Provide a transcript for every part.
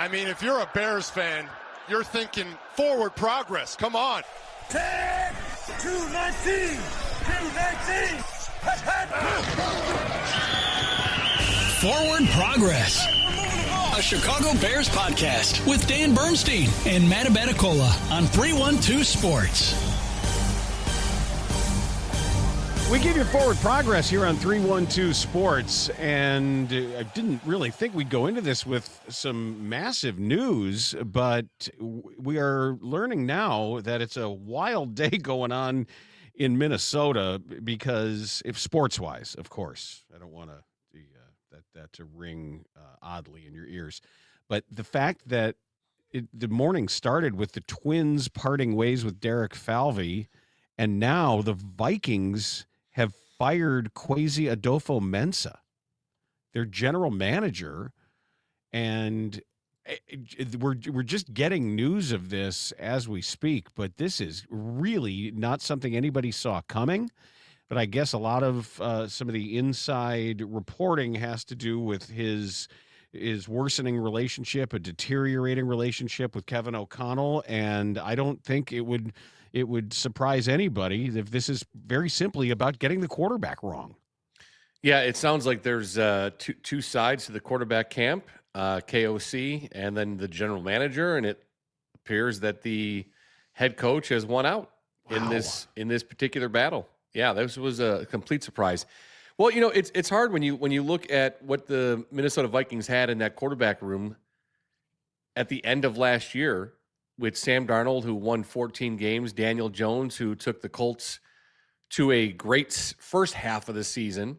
I mean, if you're a Bears fan, you're thinking forward progress. Come on. 10, 219, 219. Forward Progress, a Chicago Bears podcast with Dan Bernstein and Matt Abeticola on 312 Sports. We give you Forward Progress here on 312 Sports, and I didn't really think we'd go into this with some massive news, but we are learning now that it's a wild day going on in Minnesota because, if sports-wise, of course, I don't want to that to ring oddly in your ears, but the fact that the morning started with the Twins parting ways with Derek Falvey, and now the Vikings have fired Kwesi Adolfo-Mensah, their general manager, and we're just getting news of this as we speak, but this is really not something anybody saw coming. But I guess a lot of some of the inside reporting has to do with his worsening relationship, a deteriorating relationship with Kevin O'Connell, and I don't think it would surprise anybody if this is very simply about getting the quarterback wrong. Yeah, it sounds like there's two sides to the quarterback camp, KOC and then the general manager, and it appears that the head coach has won out in this particular battle. Yeah, this was a complete surprise. Well, you know, it's hard when you look at what the Minnesota Vikings had in that quarterback room at the end of last year with Sam Darnold, who won 14 games, Daniel Jones, who took the Colts to a great first half of the season,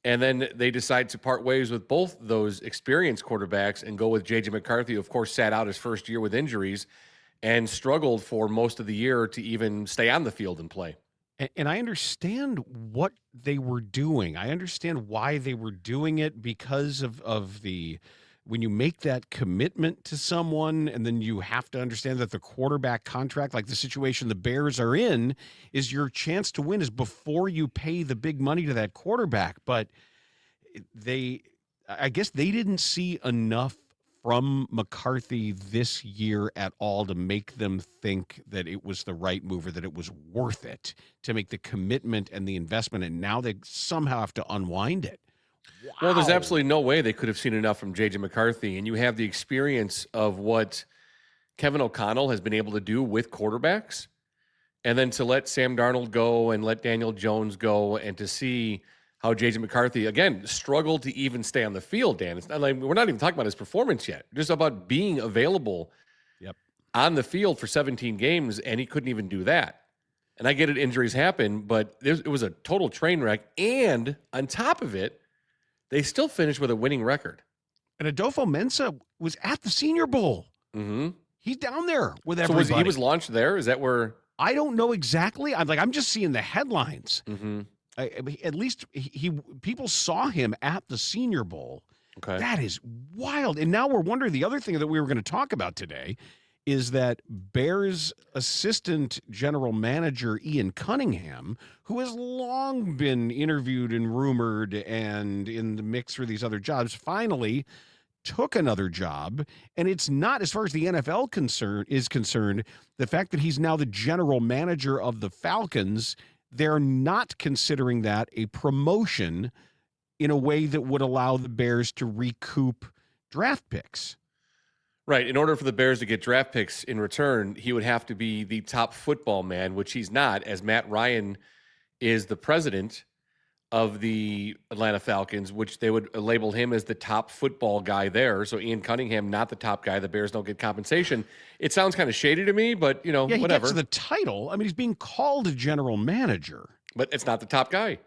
and then they decide to part ways with both those experienced quarterbacks and go with J.J. McCarthy, who, of course, sat out his first year with injuries and struggled for most of the year to even stay on the field and play. And I understand what they were doing. I understand why they were doing it because of the when you make that commitment to someone, and then you have to understand that the quarterback contract, like the situation the Bears are in, is your chance to win is before you pay the big money to that quarterback. But I guess they didn't see enough from McCarthy this year at all to make them think that it was the right move or that it was worth it to make the commitment and the investment, and now they somehow have to unwind it. Wow. Well, there's absolutely no way they could have seen enough from J.J. McCarthy, and you have the experience of what Kevin O'Connell has been able to do with quarterbacks, and then to let Sam Darnold go and let Daniel Jones go, and to see how J.J. McCarthy, again, struggled to even stay on the field, Dan. It's not like we're not even talking about his performance yet. Just about being available on the field for 17 games, and he couldn't even do that. And I get it, injuries happen, but it was a total train wreck. And on top of it, they still finished with a winning record. And Adolfo-Mensah was at the Senior Bowl. Mm-hmm. He's down there with everybody. So he was launched there? Is that where? I don't know exactly. I'm just seeing the headlines. Mm-hmm. At least people saw him at the Senior Bowl. Okay. That is wild. And now we're wondering, the other thing that we were going to talk about today is that Bears assistant general manager Ian Cunningham, who has long been interviewed and rumored and in the mix for these other jobs, finally took another job. And it's not, as far as the NFL is concerned, the fact that he's now the general manager of the Falcons, they're not considering that a promotion in a way that would allow the Bears to recoup draft picks. Right. In order for the Bears to get draft picks in return, he would have to be the top football man, which he's not, as Matt Ryan is the president of the Atlanta Falcons, which they would label him as the top football guy there. So Ian Cunningham, not the top guy. The Bears don't get compensation. It sounds kind of shady to me, but, you know, whatever. He gets the title. I mean, he's being called a general manager. But it's not the top guy.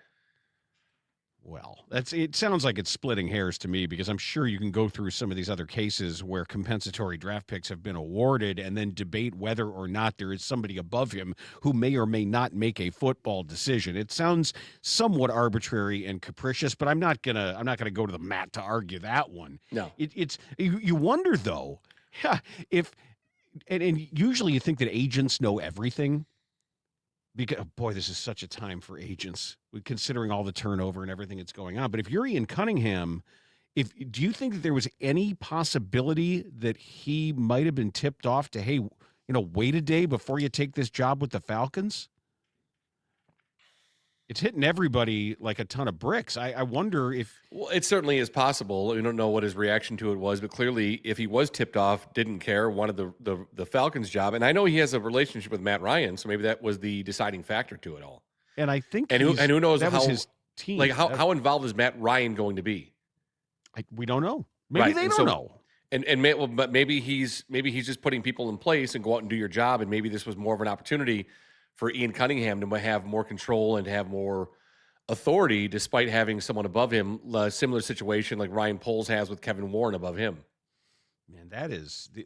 Well, it sounds like it's splitting hairs to me, because I'm sure you can go through some of these other cases where compensatory draft picks have been awarded and then debate whether or not there is somebody above him who may or may not make a football decision. It sounds somewhat arbitrary and capricious, but I'm not gonna go to the mat to argue that one. No, you wonder though, if and usually you think that agents know everything. Because, boy, this is such a time for agents, considering all the turnover and everything that's going on. But if you're Ian Cunningham, Do you think that there was any possibility that he might have been tipped off to, hey, wait a day before you take this job with the Falcons? It's hitting everybody like a ton of bricks. I wonder if... Well, it certainly is possible. We don't know what his reaction to it was, but clearly if he was tipped off, didn't care, wanted the Falcons job. And I know he has a relationship with Matt Ryan, so maybe that was the deciding factor to it all. And I think... And who knows that was his team. Like, how involved is Matt Ryan going to be? We don't know. Maybe they don't know. But maybe he's just putting people in place and go out and do your job. And maybe this was more of an opportunity for Ian Cunningham to have more control and to have more authority, despite having someone above him. A similar situation like Ryan Poles has with Kevin Warren above him. Man,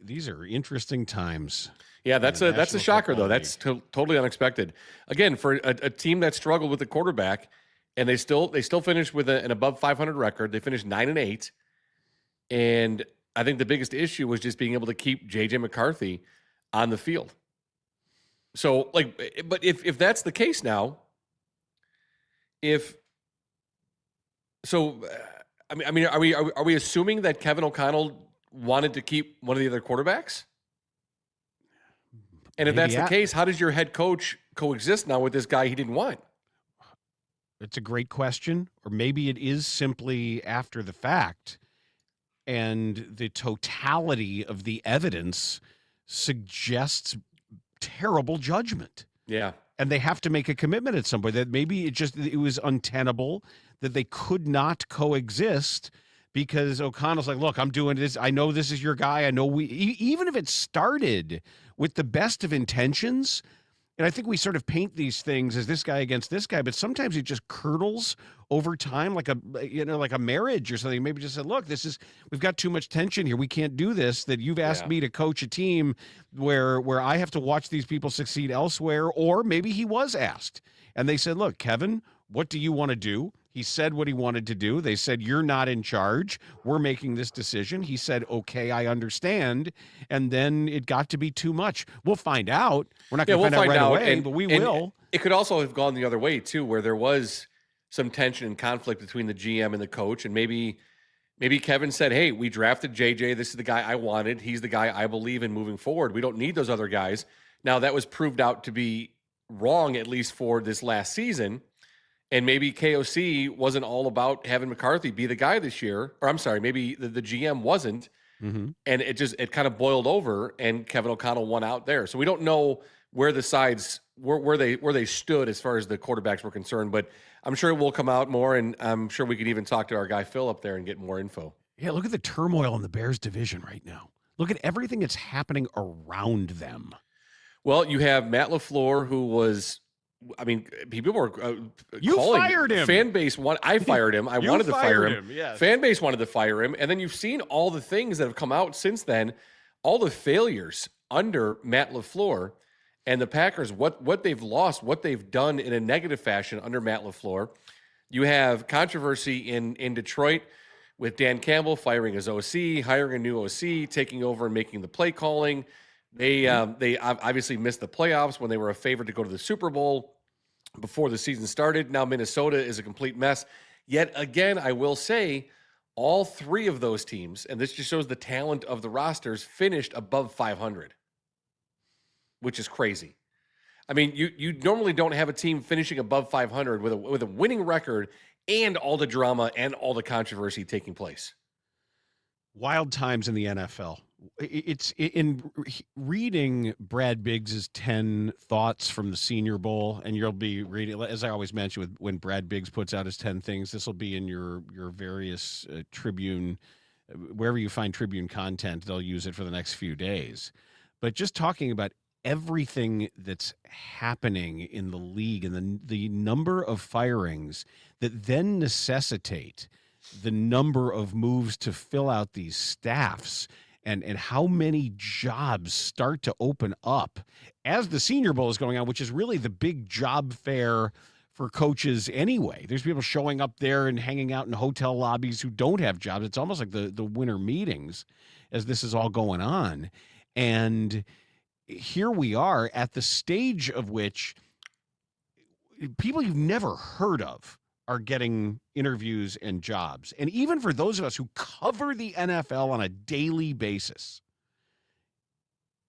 these are interesting times. Yeah, that's a shocker though. That's totally unexpected. Again, for a team that struggled with the quarterback. And they still finished with an above 500 record. They finished 9-8, and I think the biggest issue was just being able to keep J.J. McCarthy on the field. So, but if that's the case now, are we assuming that Kevin O'Connell wanted to keep one of the other quarterbacks? And if that's the case, how does your head coach coexist now with this guy he didn't want? It's a great question. Or maybe it is simply after the fact, and the totality of the evidence suggests terrible judgment. Yeah. And they have to make a commitment at some point that maybe it was untenable, that they could not coexist, because O'Connell's like, look, I'm doing this. I know this is your guy. I know even if it started with the best of intentions, and I think we sort of paint these things as this guy against this guy, but sometimes it just curdles over time, like a marriage or something. Maybe just said, look, we've got too much tension here. We can't do this, that you've asked me to coach a team where I have to watch these people succeed elsewhere. Or maybe he was asked and they said, look, Kevin, what do you want to do? He said what he wanted to do. They said, you're not in charge. We're making this decision. He said, okay, I understand. And then it got to be too much. We'll find out. We're not going to find out right away, but we will. It could also have gone the other way, too, where there was some tension and conflict between the GM and the coach. And maybe Kevin said, hey, we drafted JJ. This is the guy I wanted. He's the guy I believe in moving forward. We don't need those other guys. Now, that was proved out to be wrong, at least for this last season. And maybe KOC wasn't all about having McCarthy be the guy this year. Or I'm sorry, maybe the GM wasn't. Mm-hmm. And it kind of boiled over, and Kevin O'Connell won out there. So we don't know where the sides where they stood as far as the quarterbacks were concerned, but I'm sure it will come out more, and I'm sure we could even talk to our guy Phil up there and get more info. Yeah, look at the turmoil in the Bears division right now. Look at everything that's happening around them. Well, you have Matt LaFleur, who was, people were you calling. Fired him. Fan base I fired him. I wanted to fire him. Yes. Fan base wanted to fire him. And then you've seen all the things that have come out since then, all the failures under Matt LaFleur and the Packers, what they've lost, what they've done in a negative fashion under Matt LaFleur. You have controversy in Detroit with Dan Campbell firing his OC, hiring a new OC, taking over and making the play calling. They obviously missed the playoffs when they were a favorite to go to the Super Bowl before the season started. Now Minnesota is a complete mess. Yet again, I will say all three of those teams, and this just shows the talent of the rosters, finished above 500, which is crazy. I mean, you normally don't have a team finishing above 500 with a winning record and all the drama and all the controversy taking place. Wild times in the NFL. It's in reading Brad Biggs's 10 thoughts from the Senior Bowl, and you'll be reading, as I always mention, when Brad Biggs puts out his 10 things, this will be in your various Tribune, wherever you find Tribune content, they'll use it for the next few days. But just talking about everything that's happening in the league and the number of firings that then necessitate the number of moves to fill out these staffs, and how many jobs start to open up as the Senior Bowl is going on, which is really the big job fair for coaches anyway. There's people showing up there and hanging out in hotel lobbies who don't have jobs. It's almost like the winter meetings as this is all going on. And here we are at the stage of which people you've never heard of are getting interviews and jobs. And even for those of us who cover the NFL on a daily basis,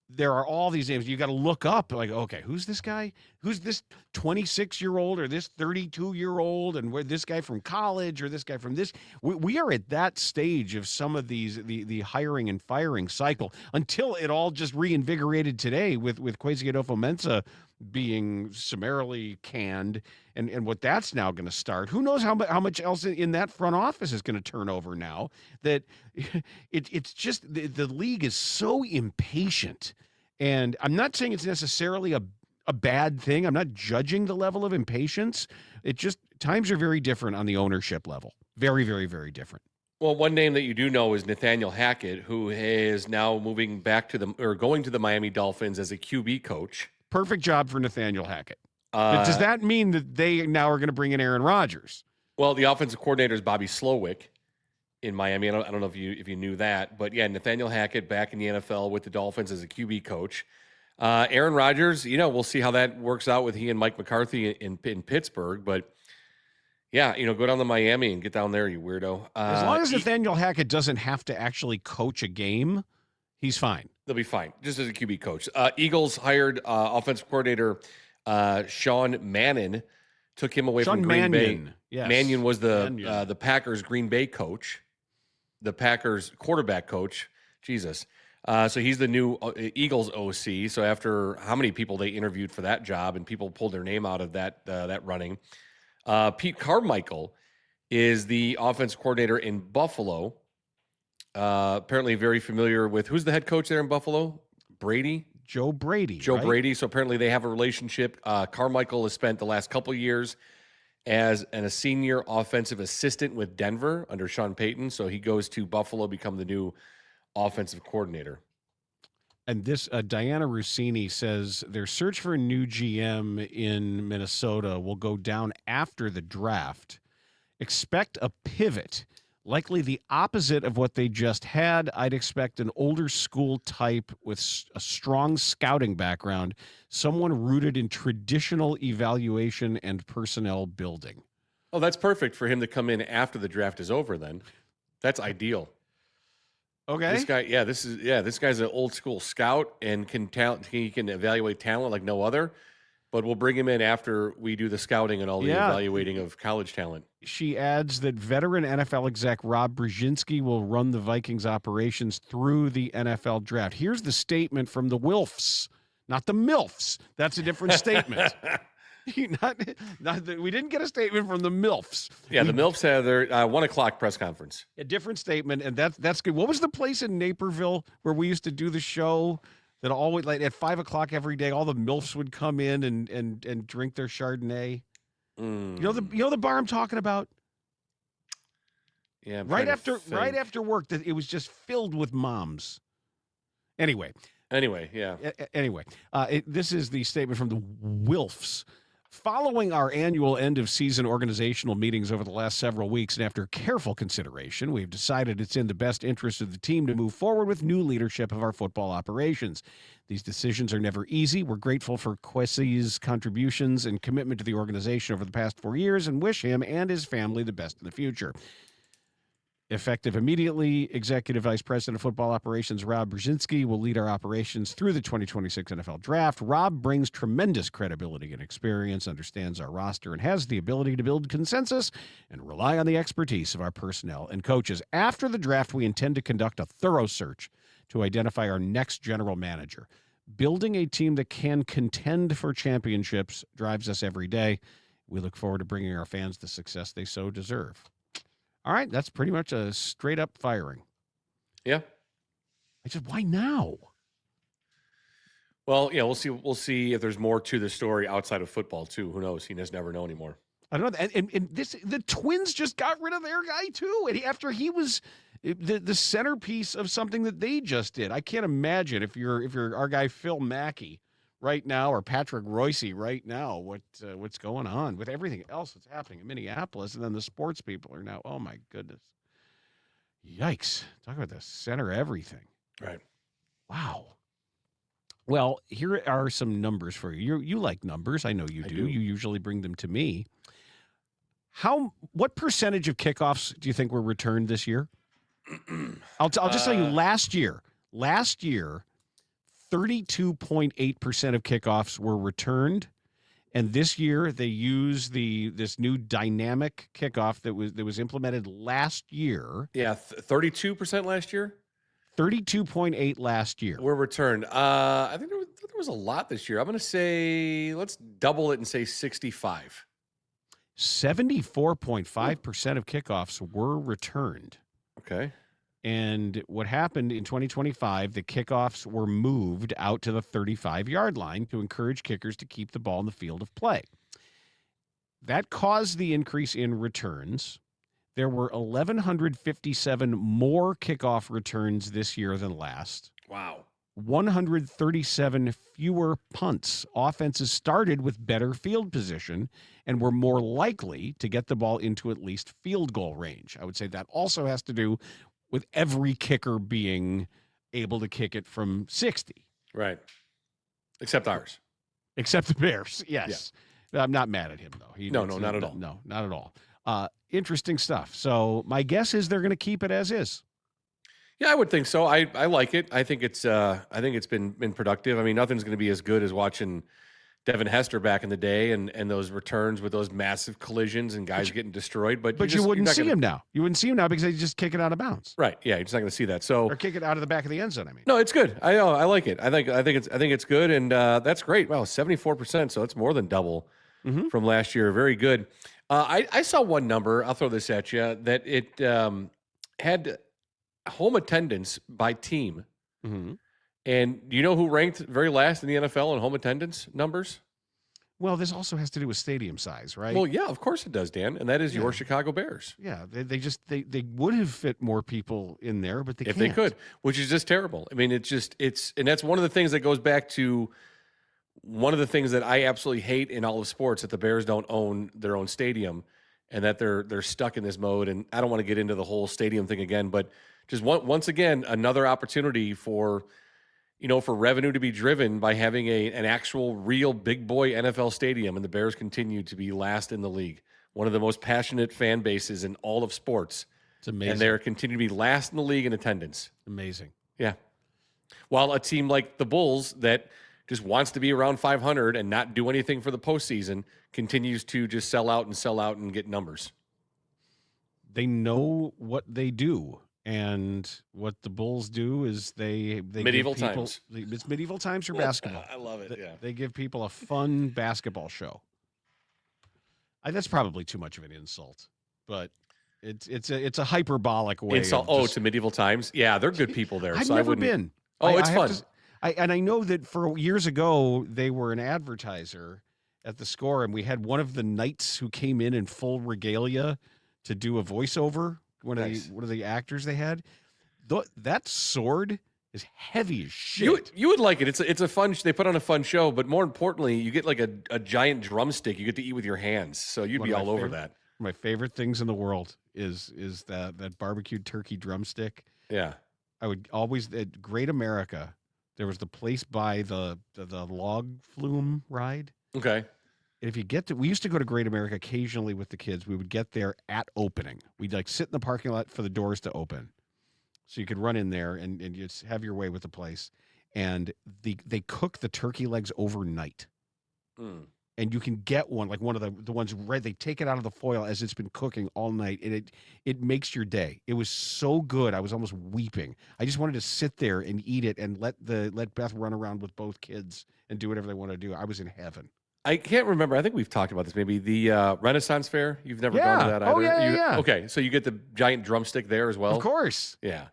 there are all these names. You got to look up, like, okay, who's this guy? Who's this 26-year-old or this 32-year-old? And where this guy from college or this guy from this? We are at that stage of some of these, the hiring and firing cycle, until it all just reinvigorated today with Kwesi Adolfo-Mensah being summarily canned, and what that's now going to start. Who knows how much else in that front office is going to turn over now? That it's just the league is so impatient, and I'm not saying it's necessarily a bad thing. I'm not judging the level of impatience. It just, times are very different on the ownership level. Very, very, very different. Well, one name that you do know is Nathaniel Hackett, who is now moving back to going to the Miami Dolphins as a QB coach. Perfect job for Nathaniel Hackett. But does that mean that they now are going to bring in Aaron Rodgers? Well, the offensive coordinator is Bobby Slowick in Miami. I don't know if you knew that, but yeah, Nathaniel Hackett back in the NFL with the Dolphins as a QB coach. Aaron Rodgers, we'll see how that works out with he and Mike McCarthy in Pittsburgh. But yeah, go down to Miami and get down there, you weirdo. As long as Nathaniel Hackett doesn't have to actually coach a game, he's fine. They'll be fine, just as a QB coach. Eagles hired offensive coordinator Sean Mannion, took him away from Green Bay. Yes. Mannion was the Packers Green Bay coach, the Packers quarterback coach. Jesus. So he's the new Eagles OC. So after how many people they interviewed for that job and people pulled their name out of that running, Pete Carmichael is the offensive coordinator in Buffalo. Apparently very familiar with, who's the head coach there in Buffalo? Joe Brady. Joe Brady. So apparently they have a relationship. Carmichael has spent the last couple of years as a senior offensive assistant with Denver under Sean Payton. So he goes to Buffalo, become the new offensive coordinator. And this, Diana Rossini says their search for a new GM in Minnesota will go down after the draft. Expect a pivot. Likely the opposite of what they just had. I'd expect an older school type with a strong scouting background, someone rooted in traditional evaluation and personnel building. Oh, that's perfect for him to come in after the draft is over then. That's ideal. Okay. This guy's an old school scout and he can evaluate talent like no other. But we'll bring him in after we do the scouting and all the evaluating of college talent. She adds that veteran NFL exec Rob Brzezinski will run the Vikings operations through the NFL draft. Here's the statement from the Wilfs, not the MILFs. That's a different statement. We didn't get a statement from the MILFs. Yeah, the MILFs have their 1:00 press conference. A different statement, and that's good. What was the place in Naperville where we used to do the show? That always, like, at 5:00 every day, all the MILFs would come in and drink their Chardonnay. You know the bar I'm talking about? Yeah. Right after work, that it was just filled with moms. Anyway, yeah. This is the statement from the Wilfs. Following our annual end-of-season organizational meetings over the last several weeks, and after careful consideration, we've decided it's in the best interest of the team to move forward with new leadership of our football operations. These decisions are never easy. We're grateful for Kwesi's contributions and commitment to the organization over the past 4 years and wish him and his family the best in the future. Effective immediately, Executive Vice President of Football Operations Rob Brzezinski will lead our operations through the 2026 NFL Draft. Rob brings tremendous credibility and experience, understands our roster, and has the ability to build consensus and rely on the expertise of our personnel and coaches. After the draft, we intend to conduct a thorough search to identify our next general manager. Building a team that can contend for championships drives us every day. We look forward to bringing our fans the success they so deserve. All right, that's pretty much a straight-up firing. Yeah. Why now? Well, yeah, we'll see if there's more to the story outside of football, too. Who knows? He just never know anymore. I don't know. And the Twins just got rid of their guy, too, and after he was the centerpiece of something that they just did. I can't imagine if you're our guy Phil Mackey right now or Patrick Royce right now, what's going on with everything else that's happening in Minneapolis, and then the sports people are now, oh my goodness, yikes! Talk about the center of everything. Right? Wow. Well, here are some numbers for you. You like numbers, I know you do. You usually bring them to me. What percentage of kickoffs do you think were returned this year? I'll just tell you last year, 32.8% of kickoffs were returned. And this year they use this new dynamic kickoff that was implemented last year. Yeah, 32% last year. 32.8 last year were returned. I think there was a lot this year. I'm going to say let's double it and say 65. 74.5% of kickoffs were returned. Okay. And what happened in 2025, the kickoffs were moved out to the 35-yard line to encourage kickers to keep the ball in the field of play. That caused the increase in returns. There were 1,157 more kickoff returns this year than last. Wow. 137 fewer punts. Offenses started with better field position and were more likely to get the ball into at least field goal range. I would say that also has to do with every kicker being able to kick it from 60. Right. Except ours. Except the Bears, yes. Yeah. I'm not mad at him, though. No, not at all. No, not at all. Interesting stuff. So my guess is they're going to keep it as is. Yeah, I would think so. I like it. I think it's been productive. I mean, nothing's going to be as good as watching Devin Hester back in the day and those returns with those massive collisions and guys getting destroyed. But you wouldn't see him now. You wouldn't see him now because they just kick it out of bounds. Right. Yeah, you're just not going to see that. So or kick it out of the back of the end zone. I mean, no, it's good. I like it. I think it's good, and that's great. Wow, 74%. So it's more than double from last year. Very good. I saw one number. I'll throw this at you that it had home attendance by team. Mm-hmm. And do you know who ranked very last in the NFL in home attendance numbers? Well, this also has to do with stadium size, right? Well, yeah, of course it does, Dan. And that is your Chicago Bears. Yeah, they would have fit more people in there, but if they could, which is just terrible. I mean, and that's one of the things that goes back to one of the things that I absolutely hate in all of sports, that the Bears don't own their own stadium and that they're stuck in this mode. And I don't want to get into the whole stadium thing again, but just once again, another opportunity for revenue to be driven by having an actual real big boy NFL stadium, and the Bears continue to be last in the league. One of the most passionate fan bases in all of sports. It's amazing. And they're continuing to be last in the league in attendance. Amazing. Yeah. While a team like the Bulls that just wants to be around 500 and not do anything for the postseason continues to just sell out and get numbers. They know what they do. And what the Bulls do is they medieval give people, times. It's medieval times for basketball. I love it. Yeah, they give people a fun basketball show. That's probably too much of an insult, but it's a hyperbolic way. Insult? To medieval times? Yeah, they're good people there. I've never been. It's fun. I know that for years ago they were an advertiser at the Score, and we had one of the knights who came in full regalia to do a voiceover. One of the actors they had, that sword is heavy as shit. You would like it. It's a fun. They put on a fun show, but more importantly, you get like a giant drumstick you get to eat with your hands. So you'd be all over that. My favorite things in the world is that barbecued turkey drumstick. Yeah, I would always at Great America. There was the place by the log flume ride. Okay. If you get to, we used to go to Great America occasionally with the kids. We would get there at opening. We'd sit in the parking lot for the doors to open, so you could run in there and just have your way with the place. And they cook the turkey legs overnight, and you can get one like one of the ones red. They take it out of the foil as it's been cooking all night, and it makes your day. It was so good, I was almost weeping. I just wanted to sit there and eat it and let Beth run around with both kids and do whatever they want to do. I was in heaven. I can't remember. I think we've talked about this. Maybe the Renaissance Fair. You've never gone to that either. Oh, yeah. Okay, so you get the giant drumstick there as well? Of course. Yeah.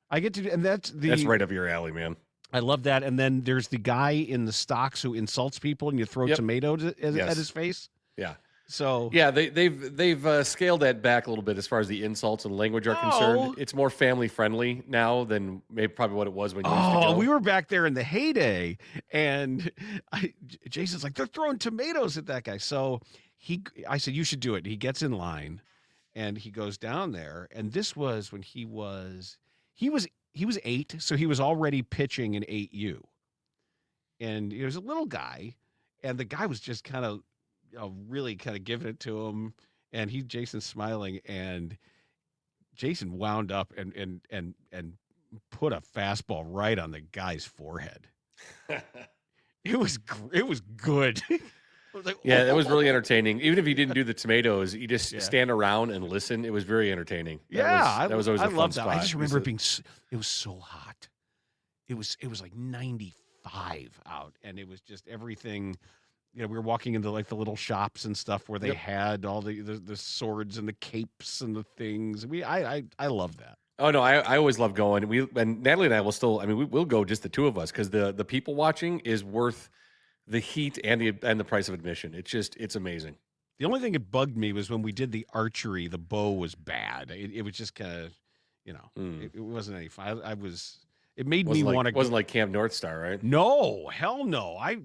I get to, and that's right up your alley, man. I love that. And then there's the guy in the stocks who insults people and you throw tomatoes at his face. Yeah. So yeah, they've scaled that back a little bit as far as the insults and language are concerned. It's more family friendly now than probably what it was when you used to go. We were back there in the heyday, and Jason's like, they're throwing tomatoes at that guy. So I said, you should do it. He gets in line, and he goes down there. And this was when he was 8, so he was already pitching in 8U, and he was a little guy, and the guy was just kind of. Really kind of giving it to him, and Jason's smiling, and Jason wound up and put a fastball right on the guy's forehead. It was good. I was like, Yeah, that was really entertaining. Even if he didn't do the tomatoes, you just stand around and listen. It was very entertaining. That was always a fun spot. I just remember it being. It was so hot. It was like 95 out, and it was just everything. We were walking into like the little shops and stuff where they had all the swords and the capes and the things. I love that. Oh no, I always love going. And Natalie and I will still. I mean, we'll go just the two of us because the people watching is worth the heat and the price of admission. It's amazing. The only thing that bugged me was when we did the archery, the bow was bad. It was just kind of, it wasn't any fun. It made me want to. It wasn't like Camp North Star, right? No, hell no. I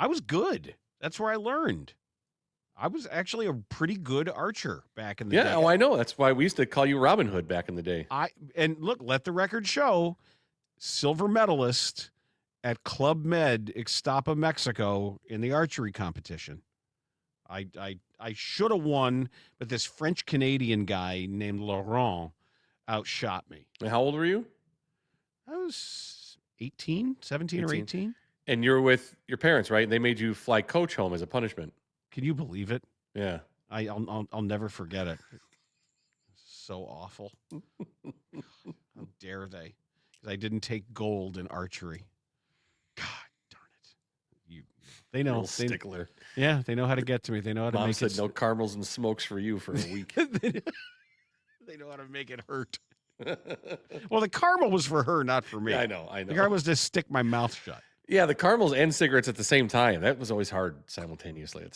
was good. That's where I learned. I was actually a pretty good archer back in the day. Yeah, I know. That's why we used to call you Robin Hood back in the day. And look, let the record show, silver medalist at Club Med, Ixtapa, Mexico, in the archery competition. I should have won, but this French-Canadian guy named Laurent outshot me. And how old were you? I was 17 or 18. And you're with your parents, right? And they made you fly coach home as a punishment. Can you believe it? Yeah. I'll never forget it. So awful. How dare they? Because I didn't take gold in archery. God darn it! They know. Stickler. Yeah, they know how to get to me. They know how to Mom make said no caramels and smokes for you for a week. They know how to make it hurt. Well, the caramel was for her, not for me. Yeah, I know. The caramel was to stick my mouth shut. Yeah, the caramels and cigarettes at the same time. That was always hard simultaneously.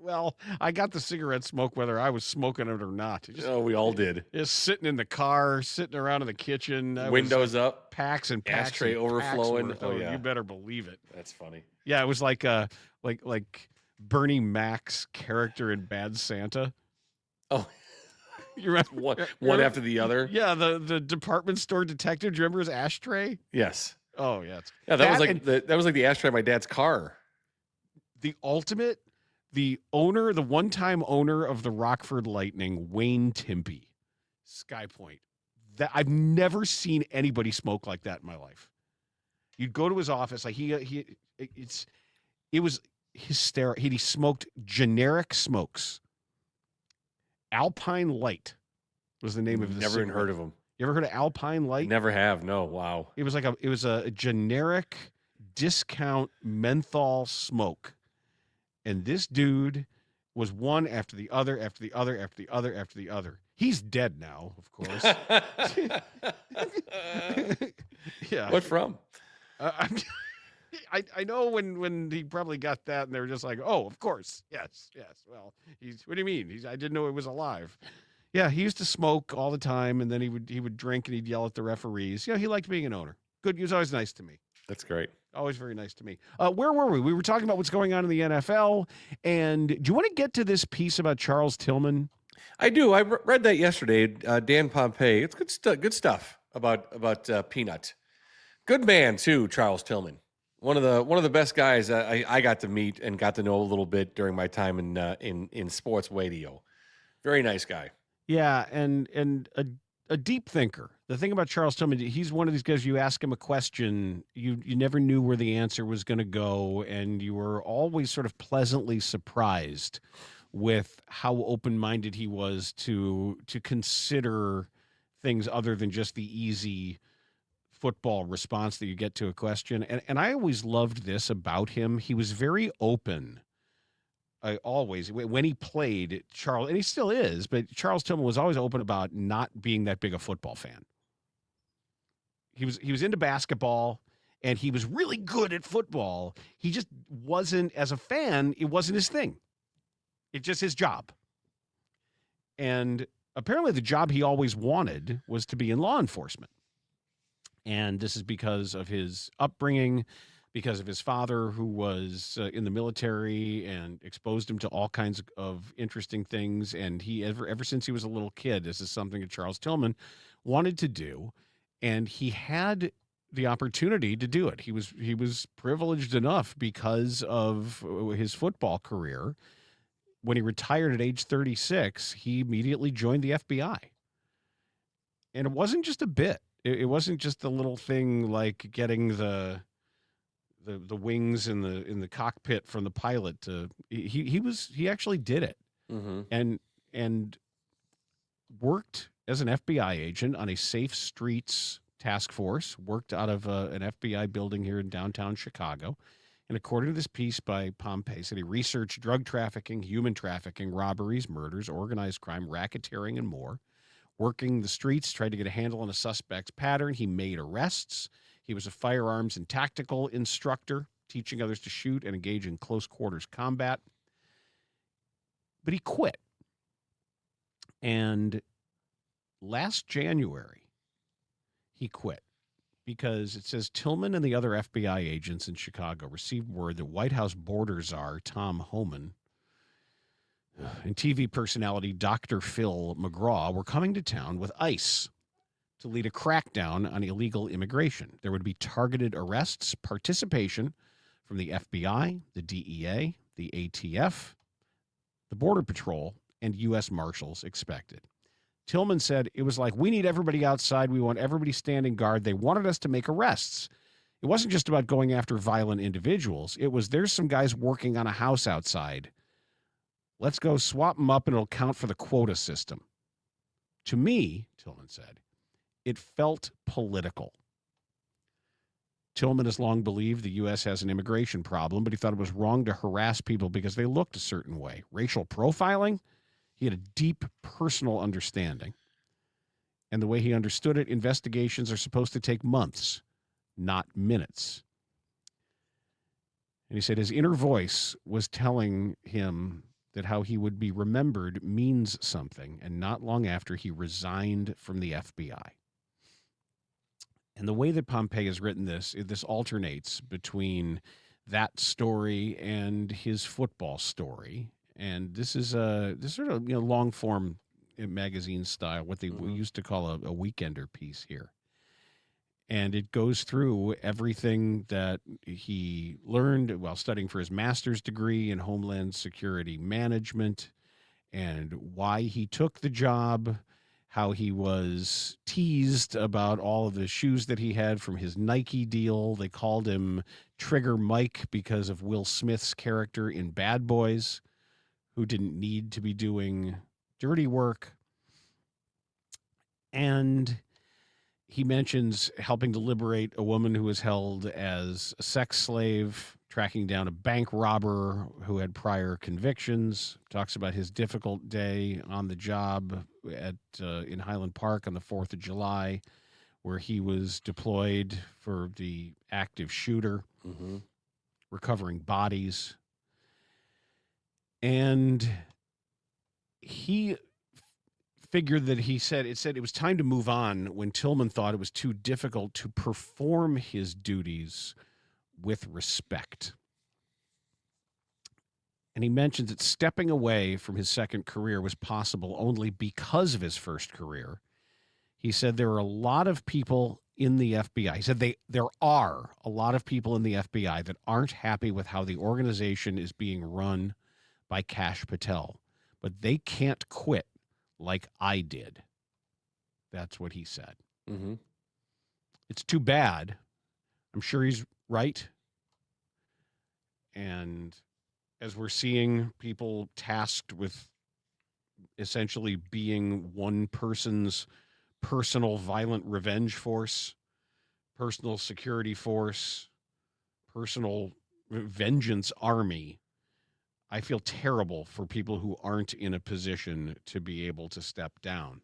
Well, I got the cigarette smoke whether I was smoking it or not. We all did. Just sitting in the car, sitting around in the kitchen. Windows up. Packs and packs. Ashtray overflowing. Oh, yeah. You better believe it. That's funny. Yeah, it was like Bernie Mac's character in Bad Santa. Oh, you remember one after the other? Yeah, the department store detective. Do you remember his ashtray? Yes. Oh, yeah. That was like the ashtray of my dad's car. The one-time owner of the Rockford Lightning, Wayne Timpey, Sky Point. That I've never seen anybody smoke like that in my life. You'd go to his office, like it was hysterical. He smoked generic smokes. Alpine Light was the name of the Never cigarette. even heard of him. You ever heard of Alpine Light? Never have. No. Wow. It was a generic discount menthol smoke. And this dude was one after the other, after the other, after the other, after the other. He's dead now, of course. Yeah. What from? I know when he probably got that, and they were just like, "Oh, of course, yes." Well, what do you mean? I didn't know it was alive. Yeah, he used to smoke all the time, and then he would drink and he'd yell at the referees. He liked being an owner. Good. He was always nice to me. That's great. Always very nice to me. Where were we? We were talking about what's going on in the NFL. And do you want to get to this piece about Charles Tillman? I do. I read that yesterday. Dan Pompei. It's good stuff about Peanut. Good man too, Charles Tillman. One of the best guys I got to meet and got to know a little bit during my time in sports radio. Very nice guy. Yeah, and a deep thinker. The thing about Charles Tillman, he's one of these guys, you ask him a question, you never knew where the answer was going to go, and you were always sort of pleasantly surprised with how open-minded he was to consider things other than just the easy football response that you get to a question. And I always loved this about him. He was very open. Always, when he played, Charles, and he still is, but Charles Tillman was always open about not being that big a football fan. He was into basketball, and he was really good at football. He just wasn't, as a fan, it wasn't his thing. It's just his job. And apparently the job he always wanted was to be in law enforcement. And this is because of his upbringing, because of his father, who was in the military and exposed him to all kinds of interesting things. And he ever since he was a little kid, this is something that Charles Tillman wanted to do. And he had the opportunity to do it. He was privileged enough because of his football career, when he retired at age 36, he immediately joined the FBI. And it wasn't just a bit. It wasn't just a little thing like getting the wings in the cockpit from the pilot. He actually did it, and worked as an FBI agent on a safe streets task force. Worked out of an FBI building here in downtown Chicago. And according to this piece by Pompei, said he researched drug trafficking, human trafficking, robberies, murders, organized crime, racketeering, and more. Working the streets, tried to get a handle on a suspect's pattern. He made arrests. He was a firearms and tactical instructor, teaching others to shoot and engage in close quarters combat. But he quit. And last January, he quit because it says Tillman and the other FBI agents in Chicago received word that White House border czar Tom Homan and TV personality Dr. Phil McGraw were coming to town with ICE to lead a crackdown on illegal immigration. There would be targeted arrests, participation from the FBI, the DEA, the ATF, the Border Patrol, and U.S. Marshals expected. Tillman said, it was like, we need everybody outside. We want everybody standing guard. They wanted us to make arrests. It wasn't just about going after violent individuals. It was, there's some guys working on a house outside. Let's go swap them up and it'll count for the quota system. To me, Tillman said, it felt political. Tillman has long believed the U.S. has an immigration problem, but he thought it was wrong to harass people because they looked a certain way. Racial profiling, he had a deep personal understanding. And the way he understood it, investigations are supposed to take months, not minutes. And he said his inner voice was telling him that how he would be remembered means something, and not long after he resigned from the FBI. And the way that Pompei has written this alternates between that story and his football story. And this is this sort of long form magazine style, what they used to call a weekender piece here. And it goes through everything that he learned while studying for his master's degree in Homeland Security Management, and why he took the job, how he was teased about all of the shoes that he had from his Nike deal. They called him Trigger Mike because of Will Smith's character in Bad Boys, who didn't need to be doing dirty work. And he mentions helping to liberate a woman who was held as a sex slave, tracking down a bank robber who had prior convictions. Talks about his difficult day on the job in Highland Park on the 4th of July, where he was deployed for the active shooter, recovering bodies. And he figured that it said it was time to move on when Tillman thought it was too difficult to perform his duties with respect. And he mentions that stepping away from his second career was possible only because of his first career. He said there are a lot of people in the FBI. He said there are a lot of people in the FBI that aren't happy with how the organization is being run by Kash Patel, but they can't quit like I did. That's what he said. It's too bad. I'm sure he's right. And as we're seeing people tasked with essentially being one person's personal violent revenge force, personal security force, personal vengeance army, I feel terrible for people who aren't in a position to be able to step down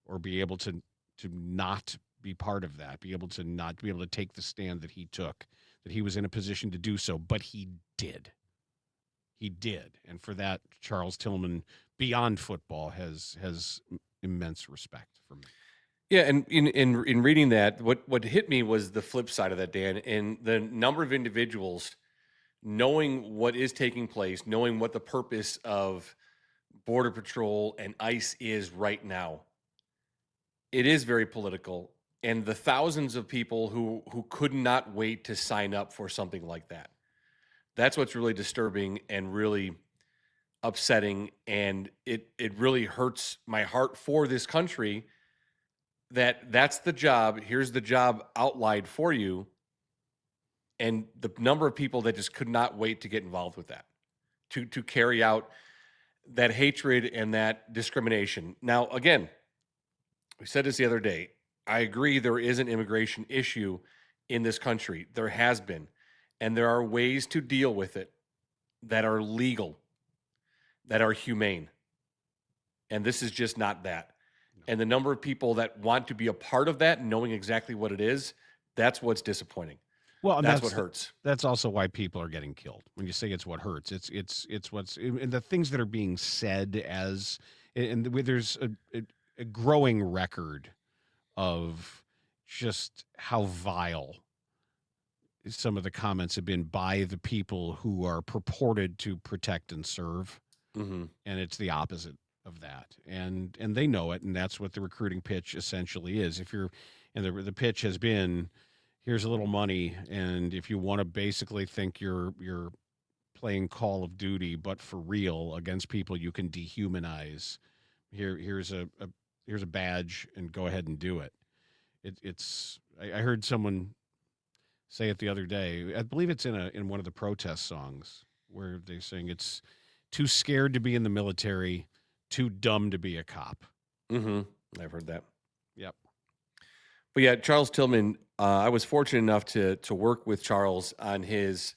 or be able to not be part of that, be able to take the stand that he took, that he was in a position to do so, but he did. He did. And for that, Charles Tillman, beyond football, has immense respect for me. Yeah, and in reading that, what hit me was the flip side of that, Dan, and the number of individuals knowing what is taking place, knowing what the purpose of Border Patrol and ICE is right now. It is very political, and the thousands of people who could not wait to sign up for something like that. That's what's really disturbing and really upsetting, and it really hurts my heart for this country that's the job. Here's the job outlined for you. And the number of people that just could not wait to get involved with that, to carry out that hatred and that discrimination. Now, again, we said this the other day. I agree there is an immigration issue in this country. There has been. And there are ways to deal with it that are legal, that are humane. And this is just not that. And the number of people that want to be a part of that, knowing exactly what it is, that's what's disappointing. Well, and that's what hurts. That's also why people are getting killed. When you say it's what hurts, it's what's and the things that are being said as, and there's a growing record of just how vile some of the comments have been by the people who are purported to protect and serve, and it's the opposite of that, and they know it, and that's what the recruiting pitch essentially is. If you're, and the pitch has been, here's a little money, and if you want to basically think you're playing Call of Duty, but for real against people you can dehumanize, here's a badge, and go ahead and do it. I heard someone say it the other day. I believe it's in one of the protest songs where they're saying it's too scared to be in the military, too dumb to be a cop. I've heard that. Yep. But yeah, Charles Tillman, I was fortunate enough to work with Charles on his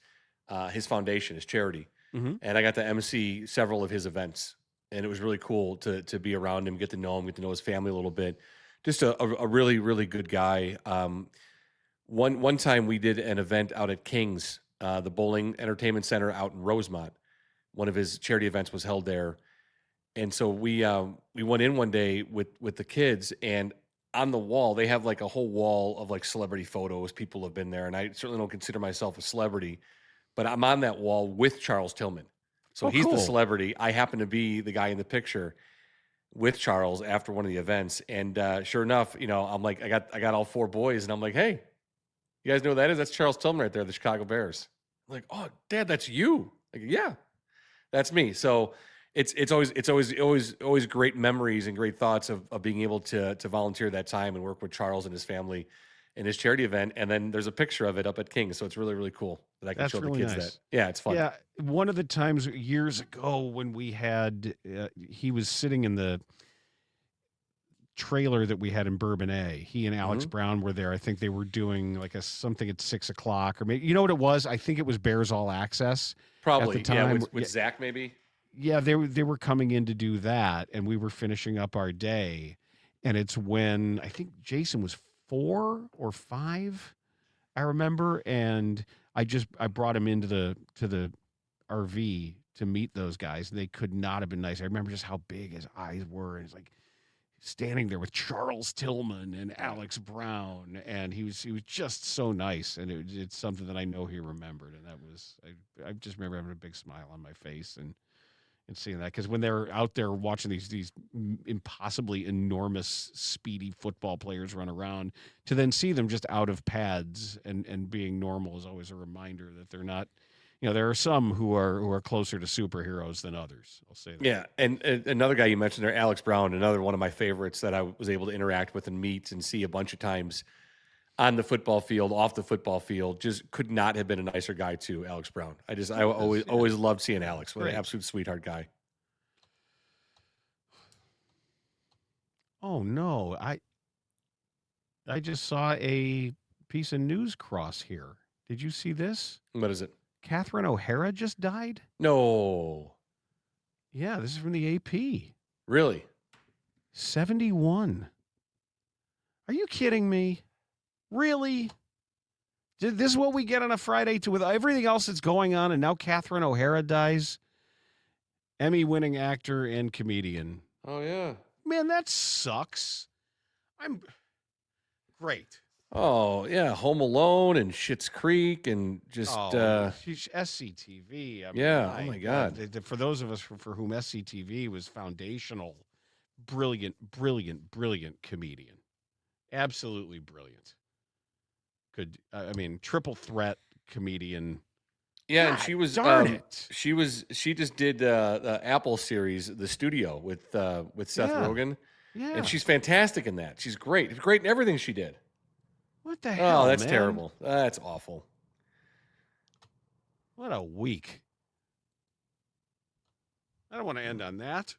foundation, his charity. And I got to MC several of his events. And it was really cool to be around him, get to know him, get to know his family a little bit. Just a really, really good guy. One time we did an event out at King's, the Bowling Entertainment Center out in Rosemont. One of his charity events was held there. And so we went in one day with the kids, and on the wall, they have like a whole wall of like celebrity photos. People have been there, and I certainly don't consider myself a celebrity, but I'm on that wall with Charles Tillman. So he's the celebrity. I happen to be the guy in the picture with Charles after one of the events. And sure enough, I'm like, I got all four boys, and I'm like, hey, you guys know who that is? That's Charles Tillman right there, the Chicago Bears. I'm like, oh, Dad, that's you. Like, yeah, that's me. So it's always great memories and great thoughts of being able to volunteer that time and work with Charles and his family in his charity event. And then there's a picture of it up at King. So it's really, really cool that I can show the kids that. Yeah, it's fun. Yeah. One of the times years ago when we had, he was sitting in the trailer that we had in Bourbonnais. He and Alex Brown were there. I think they were doing like something at 6:00, or maybe, you know what it was? I think it was Bears All Access. Probably. At the time. Yeah, with Zach maybe. Yeah, they were coming in to do that, and we were finishing up our day. And it's when I think Jason was 4 or 5, I remember, and I brought him into the RV to meet those guys, and they could not have been nice. I remember just how big his eyes were, and he's like standing there with Charles Tillman and Alex Brown, and he was just so nice, and it's something that I know he remembered, and that was I just remember having a big smile on my face and seeing that, because when they're out there watching these impossibly enormous, speedy football players run around, to then see them just out of pads and being normal is always a reminder that they're not. There are some who are closer to superheroes than others. I'll say that. Yeah, and another guy you mentioned there, Alex Brown, another one of my favorites that I was able to interact with and meet and see a bunch of times on the football field, off the football field. Just could not have been a nicer guy too, Alex Brown. I always loved seeing Alex. What an absolute sweetheart guy. Oh no, I just saw a piece of news cross here. Did you see this? What is it? Catherine O'Hara just died? No. Yeah, this is from the AP. Really? 71. Are you kidding me? Really? This is what we get on a Friday with everything else that's going on, and now Catherine O'Hara dies? Emmy-winning actor and comedian. Oh, yeah. Man, that sucks. I'm great. Oh, yeah, Home Alone and Schitt's Creek and just she's SCTV. I mean, yeah, oh my God. For those of us for whom SCTV was foundational, brilliant comedian. Absolutely brilliant. Triple threat comedian. Yeah, and God she was darn it. she just did the Apple series, The Studio, with Seth Yeah. Rogen, Yeah. and she's fantastic in that. She's great, great in everything she did. What the hell, Oh, that's man? terrible. That's awful. What a week. I don't want to end on that.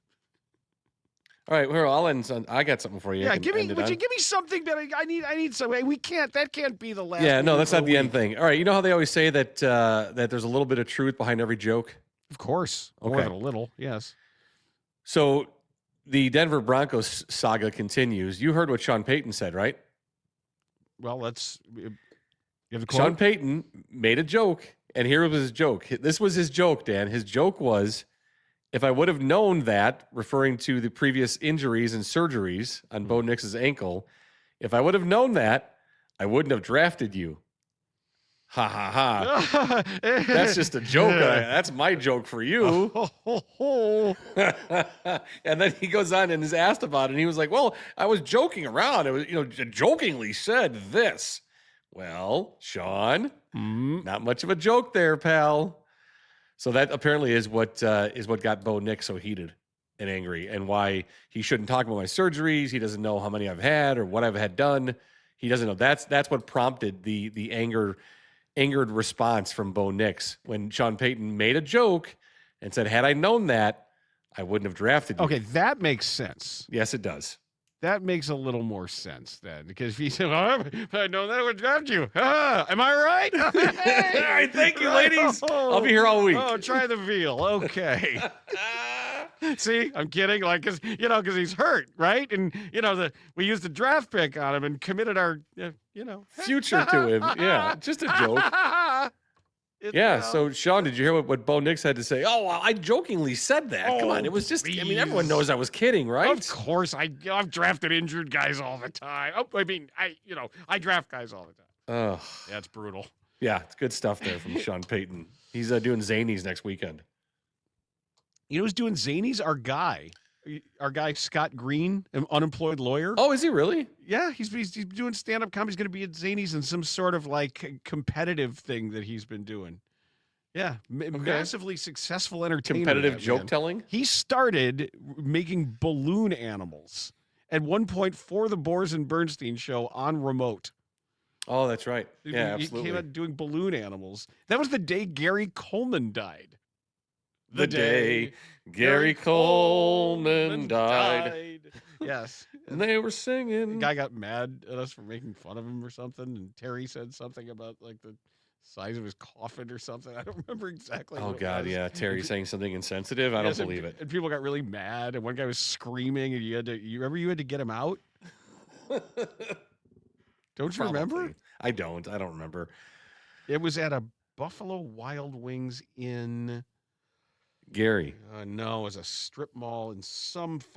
All right, well, I'll end. I got something for you. Yeah, I can end it would on. you give me something that I need something? We can't. That can't be the last. Yeah, no, minute that's of not the end week. thing. All right, you know how they always say that that there's a little bit of truth behind every joke? Of course, more Okay. than a little. Yes. So the Denver Broncos saga continues. You heard what Sean Payton said, right? Well, let's. You have the quote? Sean Payton made a joke, and here was his joke. This was his joke, Dan. His joke was, if I would have known that, referring to the previous injuries and surgeries on Bo Nix's ankle, if I would have known that, I wouldn't have drafted you. Ha ha ha. That's just a joke. That's my joke for you. And then he goes on and is asked about it, and he was like, well, I was joking around. I was, jokingly said this. Well, Sean, not much of a joke there, pal. So that apparently is what got Bo Nix so heated and angry, and why he shouldn't talk about my surgeries. He doesn't know how many I've had or what I've had done. He doesn't know. That's what prompted the angered response from Bo Nix when Sean Payton made a joke and said, "Had I known that, I wouldn't have drafted you." Okay, that makes sense. Yes, it does. That makes a little more sense then, because if he said, well, if I'd known that, I would draft you. Am I right? All right, thank you, ladies. I'll be here all week. Oh, try the veal. Okay. See, I'm kidding. Like, because he's hurt, right? And, we used a draft pick on him and committed our, future to him. Yeah, just a joke. Yeah, so Sean, did you hear what Bo Nix had to say? Oh, well, I jokingly said that. Come on, it was just, please. Everyone knows I was kidding, right? Of course, I've drafted injured guys all the time. I draft guys all the time. Oh, That's brutal. yeah, it's good stuff there from Sean Payton. He's doing Zanies next weekend. You know who's doing Zanies? Our guy Scott Green, an unemployed lawyer. Oh, is he really? Yeah, he's doing stand-up comedy. He's going to be at Zanies in some sort of like competitive thing that he's been doing. Yeah, massively successful entertainer. Competitive joke telling? He started making balloon animals at one point for the Boers and Bernstein show on remote. Oh, that's right. Yeah, He absolutely. came out doing balloon animals. That was the day Gary Coleman died. The day Gary Coleman died. Yes. And they were singing. The guy got mad at us for making fun of him or something, and Terry said something about like the size of his coffin or something. I don't remember exactly. Oh, what it God, was. yeah. Terry saying something insensitive. I don't believe it. And people got really mad, and one guy was screaming, and you remember to get him out? Don't you remember? Probably. I don't remember. It was at a Buffalo Wild Wings in... Gary. No, it was a strip mall in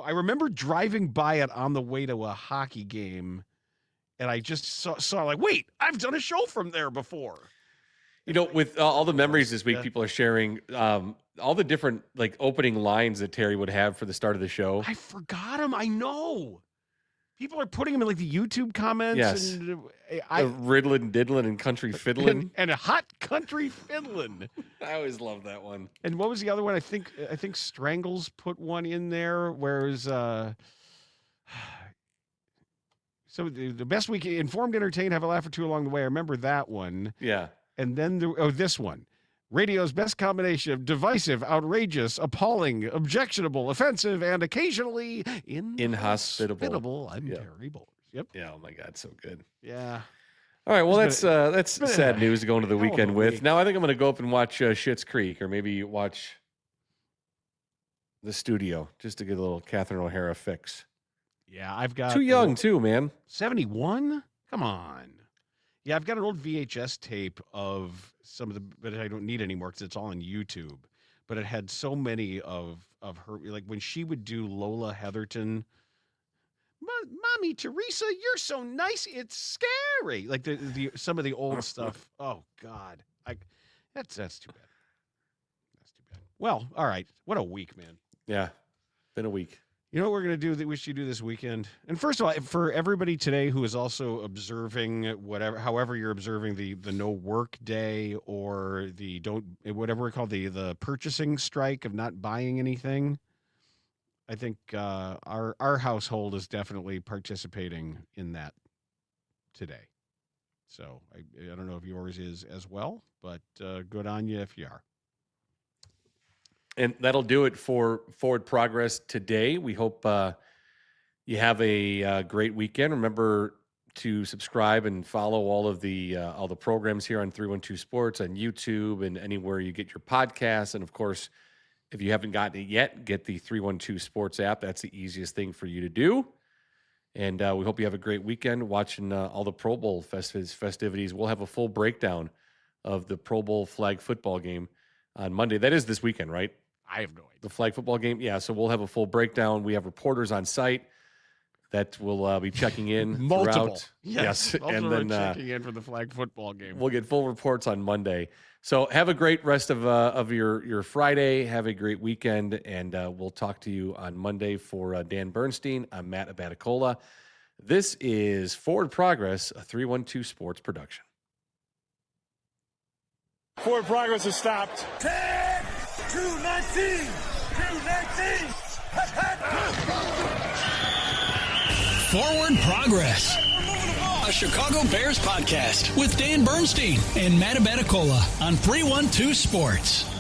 I remember driving by it on the way to a hockey game, and I just saw like, wait, I've done a show from there before. With all the memories this week, people are sharing all the different like opening lines that Terry would have for the start of the show. I forgot him. I know. People are putting him in like the YouTube comments. Yes. And Riddlin', diddlin', and country fiddlin'. and a hot country fiddlin'. I always loved that one. And what was the other one? I think Strangles put one in there. Whereas so the best we can informed, entertain, have a laugh or two along the way. I remember that one. Yeah. And then this one. Radio's best combination of divisive, outrageous, appalling, objectionable, offensive, and occasionally inhospitable. I'm Terry Bowles. Yep. Yeah. Oh my God, so good. Yeah. All right. Well, that's sad news to go into the hell of a weekend with. week. Now I think I'm going to go up and watch Schitt's Creek, or maybe watch The Studio, just to get a little Catherine O'Hara fix. Yeah, I've got Too young too, man. 71. Come on. Yeah, I've got an old VHS tape of some of but I don't need anymore because it's all on YouTube. But it had so many of her, like when she would do Lola Heatherton. Mommy Teresa, you're so nice. It's scary. Like the some of the old stuff. Oh God, that's too bad. That's too bad. Well, all right. What a week, man. Yeah, been a week. You know what we're going to do that we should do this weekend? And first of all, for everybody today who is also observing however you're observing the no work day or whatever we call the purchasing strike of not buying anything, I think our household is definitely participating in that today. So I don't know if yours is as well, but good on you if you are. And that'll do it for Forward Progress today. We hope you have a great weekend. Remember to subscribe and follow all the programs here on 312 Sports on YouTube and anywhere you get your podcasts. And of course, if you haven't gotten it yet, get the 312 Sports app. That's the easiest thing for you to do. And we hope you have a great weekend watching all the Pro Bowl festivities. We'll have a full breakdown of the Pro Bowl flag football game on Monday. That is this weekend, right? I have no idea. The flag football game? Yeah, so we'll have a full breakdown. We have reporters on site that will be checking in Multiple. throughout. Yes. And then checking in for the flag football game. We'll get full reports on Monday. So have a great rest of your Friday. Have a great weekend, and we'll talk to you on Monday. For Dan Bernstein, I'm Matt Abaticola. This is Forward Progress, a 312 Sports production. Forward Progress has stopped. 10, 219, 219. Forward Progress, a Chicago Bears podcast with Dan Bernstein and Matt Abaticola on 312 Sports.